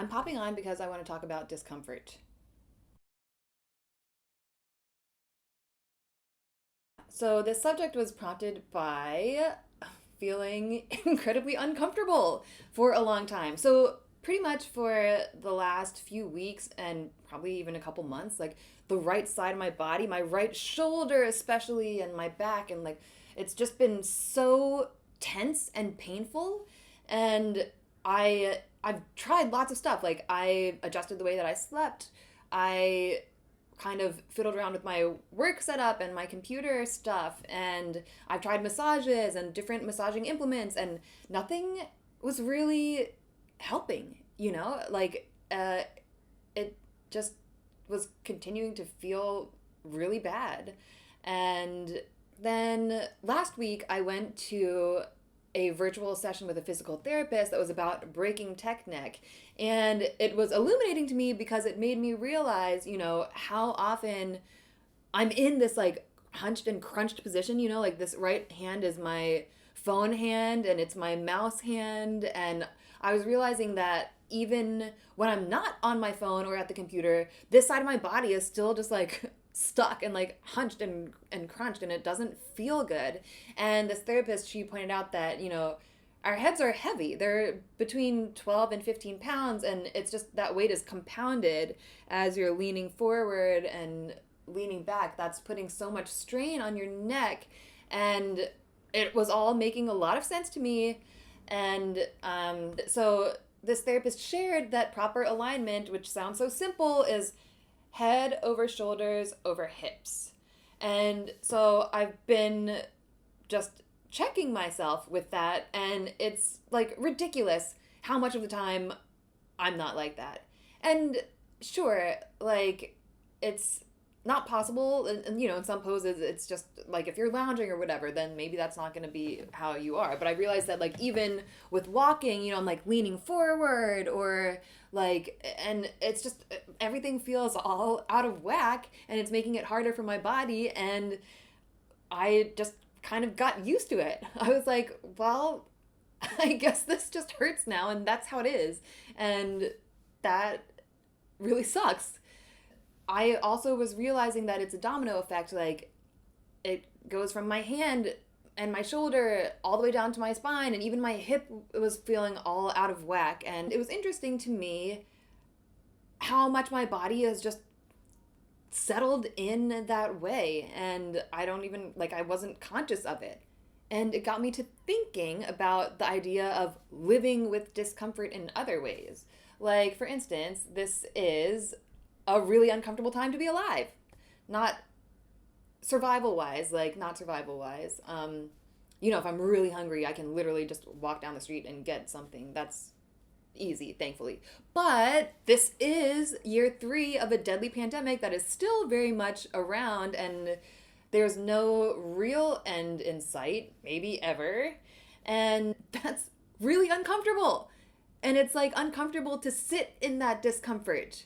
I'm popping on because I want to talk about discomfort. So, this subject was prompted by feeling incredibly uncomfortable for a long time. So, pretty much for the last few weeks and probably even a couple months, like the right side of my body, my right shoulder especially, and my back, and like it's just been so tense and painful. And I've tried lots of stuff. Like I adjusted the way that I slept. I kind of fiddled around with my work setup and my computer stuff, and I've tried massages and different massaging implements, and nothing was really helping, it just was continuing to feel really bad. And then last week I went to a virtual session with a physical therapist that was about breaking tech neck. And it was illuminating to me because it made me realize, how often I'm in this like hunched and crunched position, like this right hand is my phone hand and it's my mouse hand. And I was realizing that even when I'm not on my phone or at the computer, this side of my body is still just like stuck and like hunched and crunched, and it doesn't feel good. And this therapist, she pointed out that, our heads are heavy. They're between 12 and 15 pounds, and it's just that weight is compounded as you're leaning forward and leaning back. That's putting so much strain on your neck. And it was all making a lot of sense to me. And so this therapist shared that proper alignment, which sounds so simple, is head over shoulders over hips. And so I've been just checking myself with that, and it's like ridiculous how much of the time I'm not like that. And sure, like it's not possible, and in some poses it's just like if you're lounging or whatever, then maybe that's not going to be how you are. But I realized that like even with walking, I'm like leaning forward or like, and it's just everything feels all out of whack, and it's making it harder for my body. And I just kind of got used to it. I was like, well, I guess this just hurts now, and that's how it is. And that really sucks. I also was realizing that it's a domino effect. Like, it goes from my hand and my shoulder all the way down to my spine, and even my hip was feeling all out of whack. And it was interesting to me how much my body is just settled in that way, and I don't even like I wasn't conscious of it. And it got me to thinking about the idea of living with discomfort in other ways. Like, for instance, this is a really uncomfortable time to be alive. Not survival wise, like, not survival wise. If I'm really hungry, I can literally just walk down the street and get something. That's easy, thankfully. But this is year 3 of a deadly pandemic that is still very much around, and there's no real end in sight, maybe ever. And that's really uncomfortable. And it's like uncomfortable to sit in that discomfort.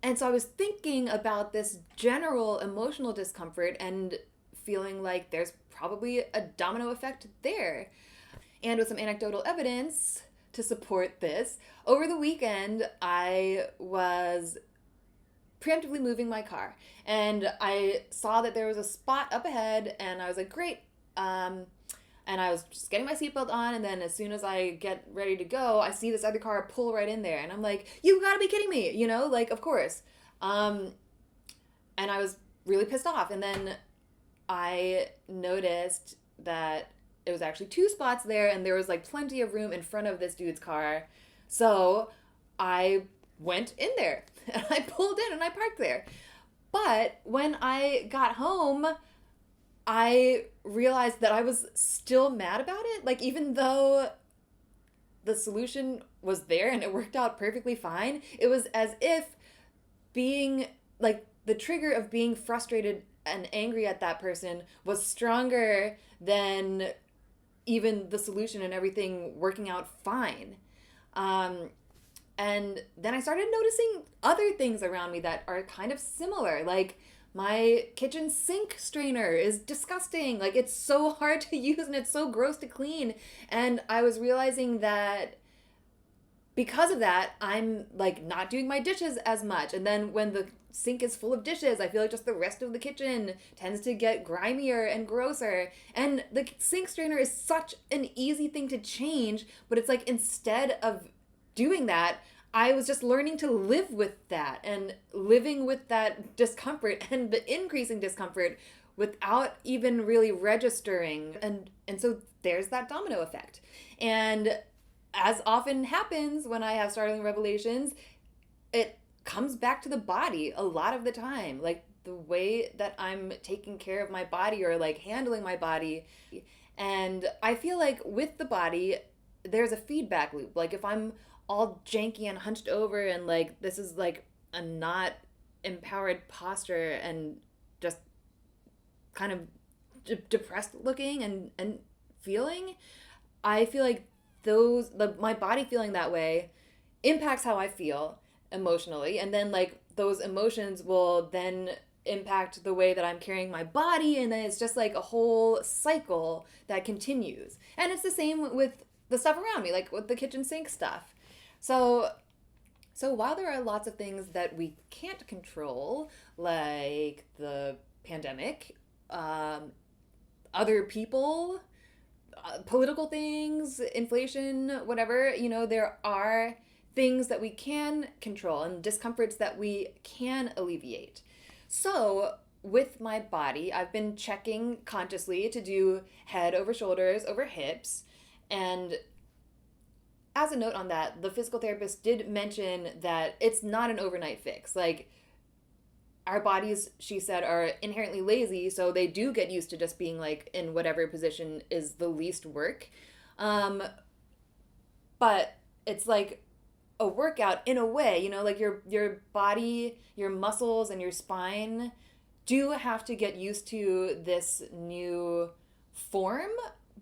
And so I was thinking about this general emotional discomfort and feeling like there's probably a domino effect there. And with some anecdotal evidence to support this, over the weekend I was preemptively moving my car, and I saw that there was a spot up ahead, and I was like, great. And I was just getting my seatbelt on, and then as soon as I get ready to go, I see this other car pull right in there, and I'm like, you gotta be kidding me, like, of course. And I was really pissed off, and then I noticed that it was actually 2 spots there, and there was like plenty of room in front of this dude's car. So I went in there and I pulled in and I parked there. But when I got home, I realized that I was still mad about it. Like, even though the solution was there and it worked out perfectly fine, it was as if being like the trigger of being frustrated and angry at that person was stronger than even the solution and everything working out fine. Um, and then I started noticing other things around me that are kind of similar. Like, my kitchen sink strainer is disgusting. Like, it's so hard to use and it's so gross to clean. And I was realizing that because of that, I'm like not doing my dishes as much. And then when the sink is full of dishes, I feel like just the rest of the kitchen tends to get grimier and grosser. And the sink strainer is such an easy thing to change, but it's like instead of doing that, I was just learning to live with that and living with that discomfort and the increasing discomfort without even really registering. And so there's that domino effect. And as often happens when I have startling revelations, it comes back to the body a lot of the time. Like the way that I'm taking care of my body or like handling my body. And I feel like with the body, there's a feedback loop. Like if I'm all janky and hunched over and like this is like a not empowered posture and just kind of depressed looking and feeling, I feel like my body feeling that way impacts how I feel emotionally, and then like those emotions will then impact the way that I'm carrying my body, and then it's just like a whole cycle that continues. And it's the same with the stuff around me, like with the kitchen sink stuff. So while there are lots of things that we can't control, like the pandemic, other people, political things, inflation, whatever, there are things that we can control and discomforts that we can alleviate. So, with my body, I've been checking consciously to do head over shoulders over hips. And as a note on that, the physical therapist did mention that it's not an overnight fix. Like, our bodies, she said, are inherently lazy, so they do get used to just being like in whatever position is the least work. But it's like a workout in a way, like your body, your muscles, and your spine do have to get used to this new form,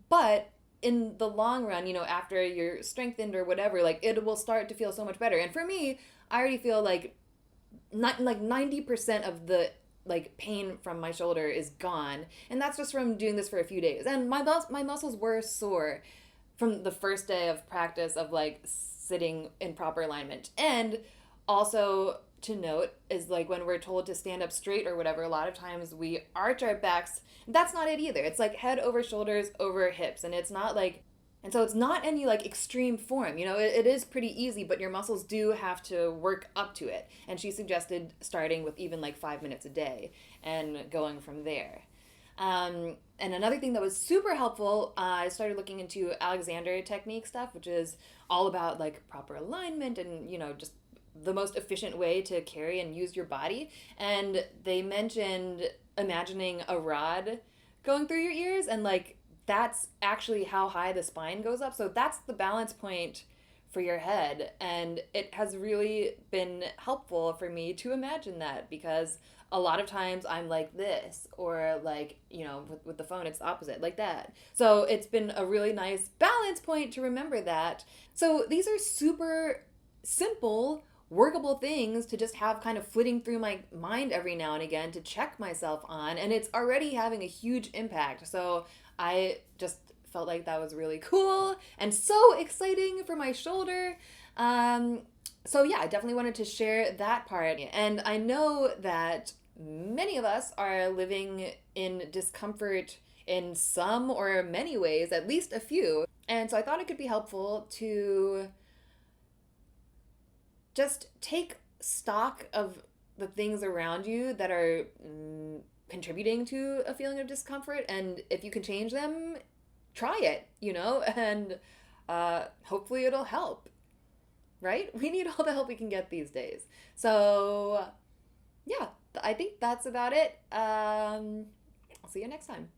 but in the long run, after you're strengthened or whatever, like it will start to feel so much better. And for me, I already feel like not like 90% of the like pain from my shoulder is gone, and that's just from doing this for a few days. And my muscles were sore from the first day of practice of like sitting in proper alignment. And also to note is like when we're told to stand up straight or whatever, a lot of times we arch our backs. That's not it either. It's like head over shoulders over hips, and it's not like, and so it's not any like extreme form, it is pretty easy, but your muscles do have to work up to it. And she suggested starting with even like 5 minutes a day and going from there. And another thing that was super helpful, I started looking into Alexander technique stuff, which is all about like proper alignment and, just the most efficient way to carry and use your body. And they mentioned imagining a rod going through your ears, and like that's actually how high the spine goes up. So that's the balance point for your head. And it has really been helpful for me to imagine that, because a lot of times I'm like this, or like, with the phone, it's the opposite, like that. So it's been a really nice balance point to remember that. So these are super simple, workable things to just have kind of flitting through my mind every now and again to check myself on. And it's already having a huge impact. So I just felt like that was really cool and so exciting for my shoulder. So yeah, I definitely wanted to share that part. And I know that many of us are living in discomfort in some or many ways, at least a few. And so I thought it could be helpful to just take stock of the things around you that are contributing to a feeling of discomfort. And if you can change them, try it, and hopefully it'll help, right? We need all the help we can get these days. So yeah, I think that's about it. I'll see you next time.